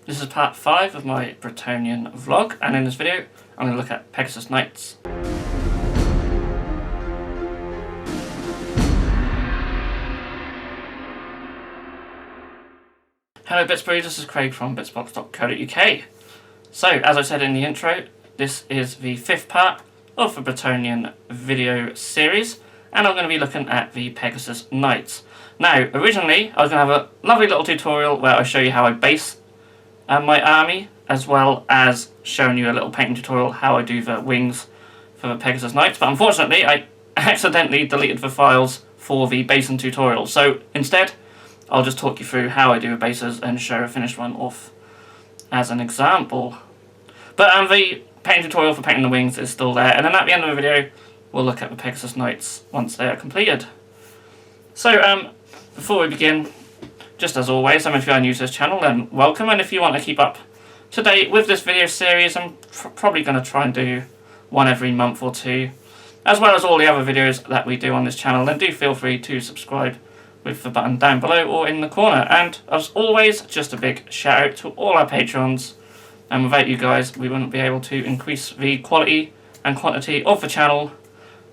This is part 5 of my Bretonnian vlog, and in this video I'm going to look at Pegasus Knights. Hello Bitzbox, this is Craig from Bitzbox.co.uk. So, as I said in the intro, this is the 5th part of the Bretonnian video series, and I'm going to be looking at the Pegasus Knights. Now, originally I was going to have a lovely little tutorial where I show you how I base my army, as well as showing you a little painting tutorial how I do the wings for the Pegasus Knights, but unfortunately I accidentally deleted the files for the basing tutorial, so instead I'll just talk you through how I do the bases and show a finished one off as an example. But the painting tutorial for painting the wings is still there, and then at the end of the video we'll look at the Pegasus Knights once they are completed. So before we begin, just as always, if you are new to this channel, then welcome, and if you want to keep up to date with this video series, I'm probably going to try and do one every month or two, as well as all the other videos that we do on this channel, then do feel free to subscribe with the button down below or in the corner. And as always, just a big shout out to all our patrons, and without you guys we wouldn't be able to increase the quality and quantity of the channel,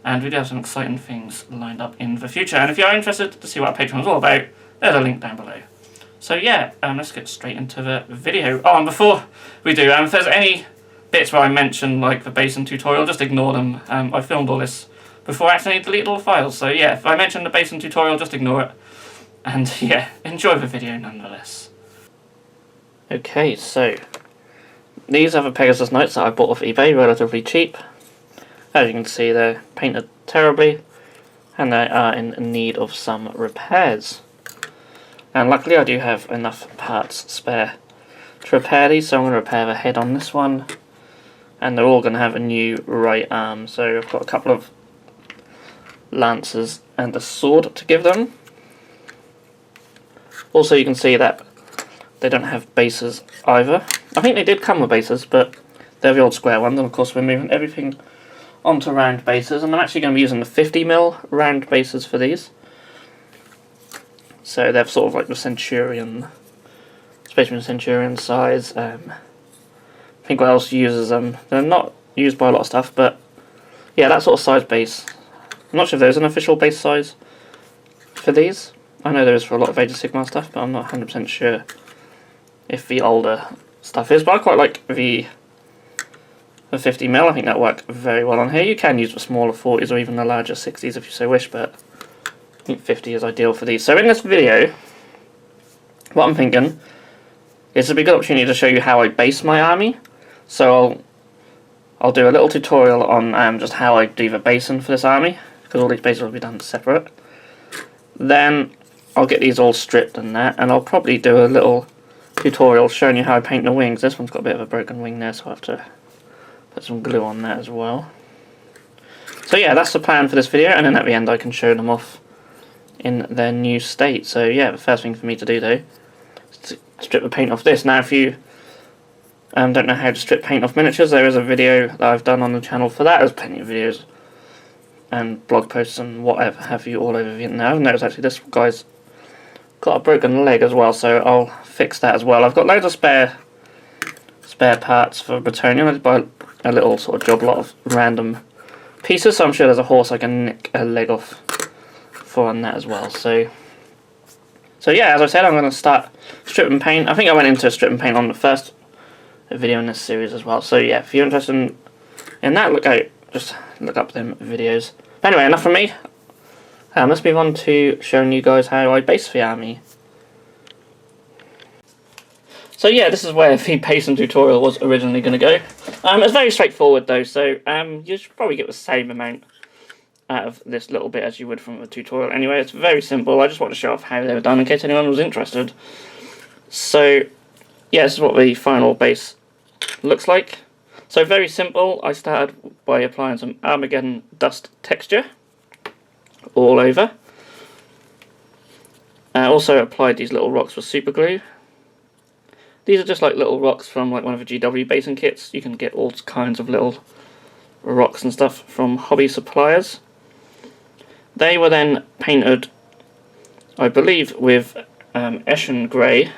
and we do have some exciting things lined up in the future. And if you are interested to see what our Patreon is all about, there's a link down below. So yeah, let's get straight into the video. Oh, and before we do, if there's any bits where I mention like the basing tutorial, just ignore them. I filmed all this before I accidentally deleted all the files, so yeah, if I mention the basing tutorial, just ignore it. And yeah, enjoy the video nonetheless. Okay, so these are the Pegasus Knights that I bought off eBay, relatively cheap. As you can see, they're painted terribly, and they are in need of some repairs. And luckily I do have enough parts spare to repair these, so I'm going to repair the head on this one, and they're all going to have a new right arm. So I've got a couple of lances and a sword to give them. Also, you can see that they don't have bases either. I think they did come with bases, but they're the old square ones, and of course we're moving everything onto round bases, and I'm actually going to be using the 50mm round bases for these. So they're sort of like the Centurion, Space Marine Centurion size. I think what else uses them. They're not used by a lot of stuff, but yeah, that sort of size base. I'm not sure if there's an official base size for these. I know there is for a lot of Age of Sigmar stuff, but I'm not 100% sure if the older stuff is. But I quite like the 50mm. I think that worked very well on here. You can use the smaller 40s or even the larger 60s if you so wish, but I think 50 is ideal for these. So in this video, what I'm thinking is it'd be a good opportunity to show you how I base my army. So I'll do a little tutorial on just how I do the basing for this army, because all these bases will be done separate. Then I'll get these all stripped and that, and I'll probably do a little tutorial showing you how I paint the wings. This one's got a bit of a broken wing there, so I'll have to put some glue on that as well. So yeah, that's the plan for this video, and then at the end I can show them off in their new state. So yeah, the first thing for me to do though is to strip the paint off this. Now if you don't know how to strip paint off miniatures, there is a video that I've done on the channel for that. There's plenty of videos and blog posts and whatever have you all over the internet. I've noticed actually this guy's got a broken leg as well, so I'll fix that as well. I've got loads of spare parts for Bretonnian. I did buy a little sort of job lot of random pieces, so I'm sure there's a horse I can nick a leg off for on that as well. So yeah, as I said, I'm going to start stripping paint. I think I went into stripping paint on the first video in this series as well. So yeah, if you're interested in that, just look up them videos. But anyway, enough from me. Let's move on to showing you guys how I base the army. So yeah, this is where the basing tutorial was originally going to go. It's very straightforward though, so you should probably get the same amount out of this little bit as you would from the tutorial. Anyway, it's very simple. I just want to show off how they were done in case anyone was interested. So yeah, this is what the final base looks like. So very simple. I started by applying some Armageddon dust texture all over. I also applied these little rocks with super glue. These are just like little rocks from like one of the GW basing kits. You can get all kinds of little rocks and stuff from hobby suppliers. They were then painted, I believe, with Eschen Grey,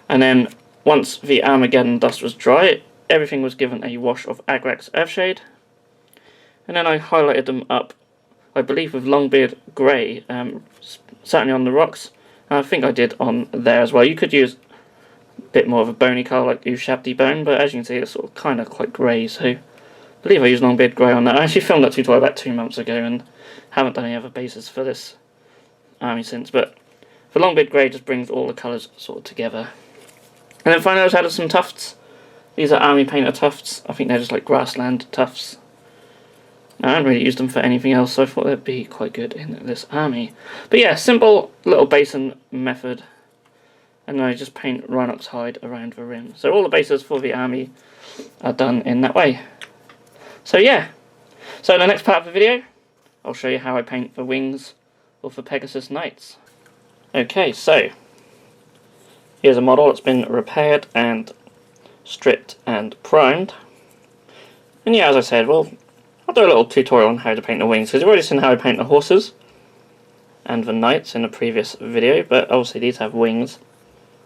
and then once the Armageddon dust was dry, everything was given a wash of Agrax Earthshade, and then I highlighted them up, I believe with Longbeard Grey, certainly on the rocks, and I think I did on there as well. You could use a bit more of a bony colour like Ushabti Bone, but as you can see it's sort of kind of quite grey, so I believe I used Longbeard Grey on that. I actually filmed that tutorial about 2 months ago and haven't done any other bases for this army since, but the Longbeard Grey just brings all the colours sort of together. And then finally I just added some tufts. These are Army Painter tufts. I think they're just like grassland tufts. I haven't really used them for anything else, so I thought they'd be quite good in this army. But yeah, simple little basin method. And then I just paint Rhinox hide around the rim. So all the bases for the army are done in that way. So yeah. So in the next part of the video, I'll show you how I paint the wings of the Pegasus Knights. Okay, so here's a model that's been repaired and stripped and primed. And yeah, as I said, well, I'll do a little tutorial on how to paint the wings, because you've already seen how I paint the horses and the knights in the previous video, but obviously these have wings.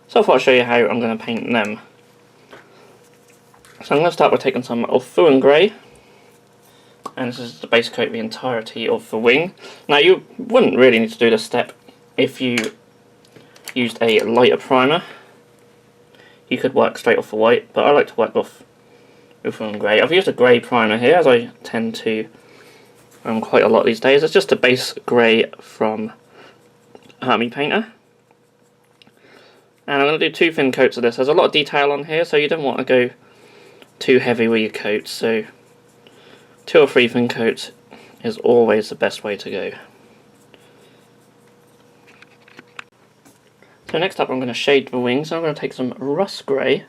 So I thought I'd show you how I'm going to paint them. So I'm going to start by taking some Ulthuan Grey, and this is to base coat the entirety of the wing. Now you wouldn't really need to do this step if you used a lighter primer. You could work straight off the white, but I like to work off Ulthuan Grey. I've used a grey primer here, as I tend to quite a lot these days. It's just a base grey from Army Painter. And I'm going to do 2 thin coats of this. There's a lot of detail on here, so you don't want to go too heavy with your coats. So 2 or 3 thin coats is always the best way to go. So next up I'm going to shade the wings. I'm going to take some Rust Grey.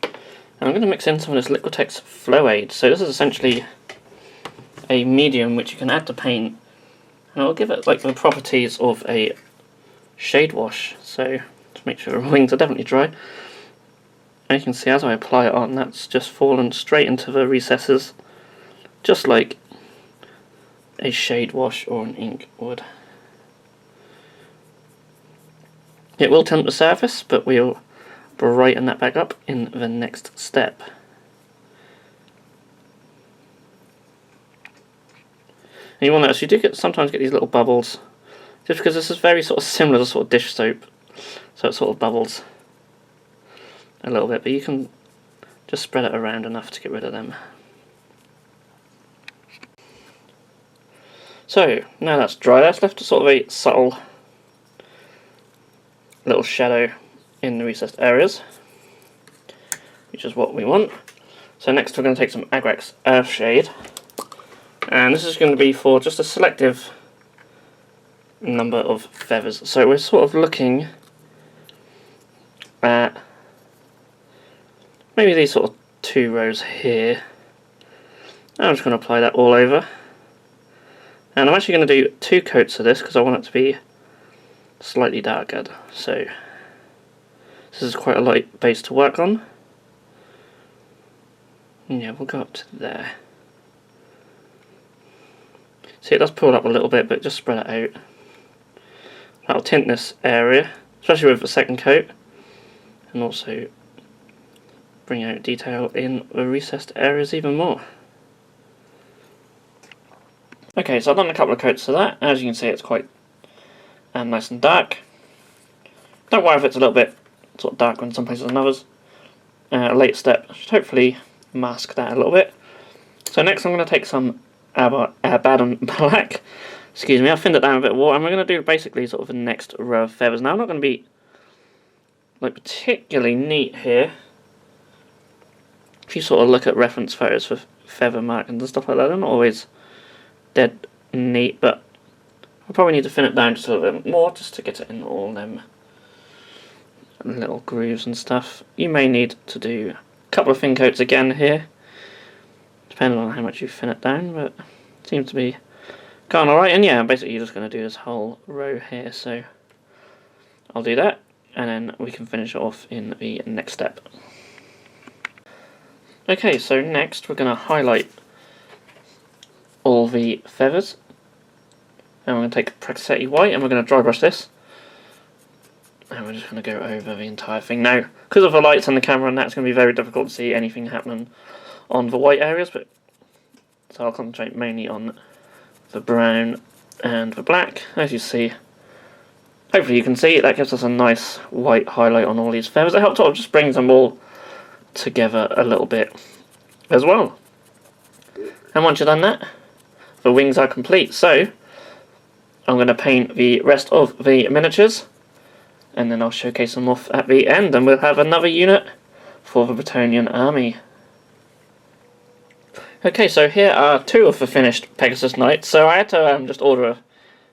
And I'm going to mix in some of this Liquitex Flow Aid. So this is essentially a medium which you can add to paint, and it will give it like the properties of a shade wash. So to make sure the wings are definitely dry. And you can see as I apply it on, that's just fallen straight into the recesses, just like a shade wash or an ink would. It will tint the surface, but we'll brighten that back up in the next step. And you will notice you do sometimes get these little bubbles, just because this is very sort of similar to sort of dish soap, so it sort of bubbles a little bit, but you can just spread it around enough to get rid of them. So now that's dry, that's left a sort of a subtle little shadow in the recessed areas, which is what we want. So next we're going to take some Agrax Earthshade, and this is going to be for just a selective number of feathers. So we're sort of looking at maybe these sort of 2 rows here. I'm just going to apply that all over, and I'm actually going to do 2 coats of this because I want it to be slightly darker. So this is quite a light base to work on. And yeah, we'll go up to there. See, it does pull up a little bit, but just spread it out. That'll tint this area, especially with the second coat, and also bring out detail in the recessed areas even more. Okay, so I've done a couple of coats of that. As you can see, it's quite nice and dark. Don't worry if it's a little bit sort of darker in some places than others. A late step should hopefully mask that a little bit. So next I'm going to take some Abaddon Black. Excuse me, I've thinned it down a bit more, and we're going to do basically sort of the next row of feathers. Now I'm not going to be like particularly neat here. If you sort of look at reference photos for feather markings and stuff like that, they're not always dead neat, but I'll probably need to thin it down just a little bit more just to get it in all them little grooves and stuff. You may need to do a couple of thin coats again here, depending on how much you thin it down, but it seems to be going alright. And yeah, basically you're just going to do this whole row here, so I'll do that, and then we can finish it off in the next step. Okay, so next we're going to highlight all the feathers, and we're going to take Praxeti White and we're going to dry brush this And we're just going to go over the entire thing. Now, because of the lights and the camera and that, it's going to be very difficult to see anything happening on the white areas, but so I'll concentrate mainly on the brown and the black. As you see, hopefully you can see, that gives us a nice white highlight on all these feathers. It helps sort of just brings them all together a little bit as well. And once you've done that, the wings are complete. So I'm going to paint the rest of the miniatures, and then I'll showcase them off at the end, and we'll have another unit for the Bretonnian army. Okay, so here are two of the finished Pegasus Knights. So I had to just order a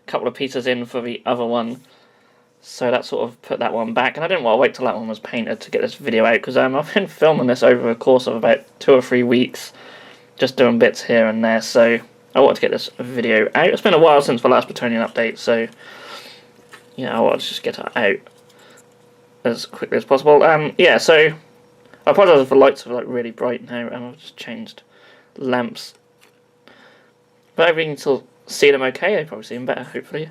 couple of pieces in for the other one, so that sort of put that one back, and I didn't want to wait till that one was painted to get this video out, because I've been filming this over a course of about 2 or 3 weeks, just doing bits here and there, so I wanted to get this video out. It's been a while since the last Bretonnian update, so yeah, I wanted to just get it out as quickly as possible. Yeah, so I apologise if the lights are like really bright now, and I've just changed lamps, but we can still see them okay. I probably see them better, hopefully.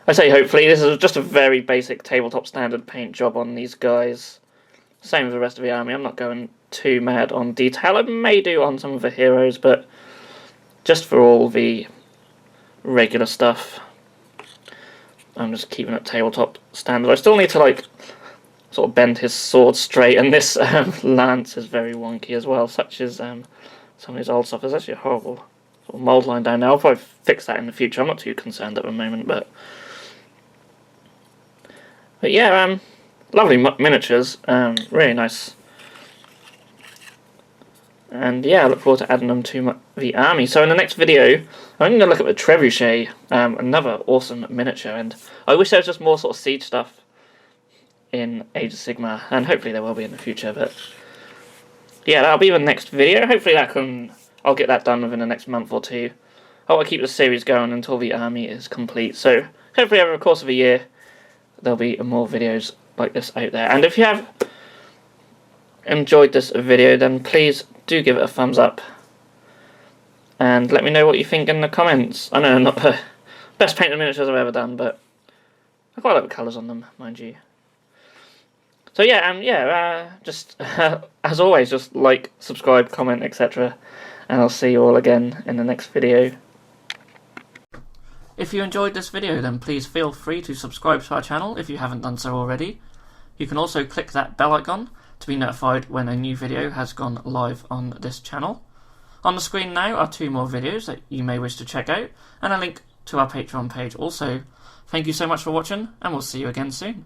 I say hopefully, this is just a very basic tabletop standard paint job on these guys. Same with the rest of the army. I'm not going too mad on detail. I may do on some of the heroes, but just for all the regular stuff, I'm just keeping it tabletop standard. I still need to like sort of bend his sword straight, and this lance is very wonky as well, such as some of his old stuff. There's actually a horrible sort of mould line down there. I'll probably fix that in the future. I'm not too concerned at the moment, but yeah, lovely miniatures, really nice. And yeah, I look forward to adding them to the army. So in the next video, I'm going to look at the Trebuchet, another awesome miniature, and I wish there was just more sort of siege stuff in Age of Sigmar, and hopefully there will be in the future, but yeah, that'll be the next video. Hopefully I'll get that done within the next month or two. I want to keep the series going until the army is complete, so hopefully over the course of a year there'll be more videos like this out there. And if you have enjoyed this video, then please do give it a thumbs up and let me know what you think in the comments. I know I'm not the best painted miniatures I've ever done, but I quite like the colours on them, mind you. So yeah, just as always, just like, subscribe, comment, etc. And I'll see you all again in the next video. If you enjoyed this video, then please feel free to subscribe to our channel if you haven't done so already. You can also click that bell icon to be notified when a new video has gone live on this channel. On the screen now are 2 more videos that you may wish to check out, and a link to our Patreon page also. Thank you so much for watching, and we'll see you again soon.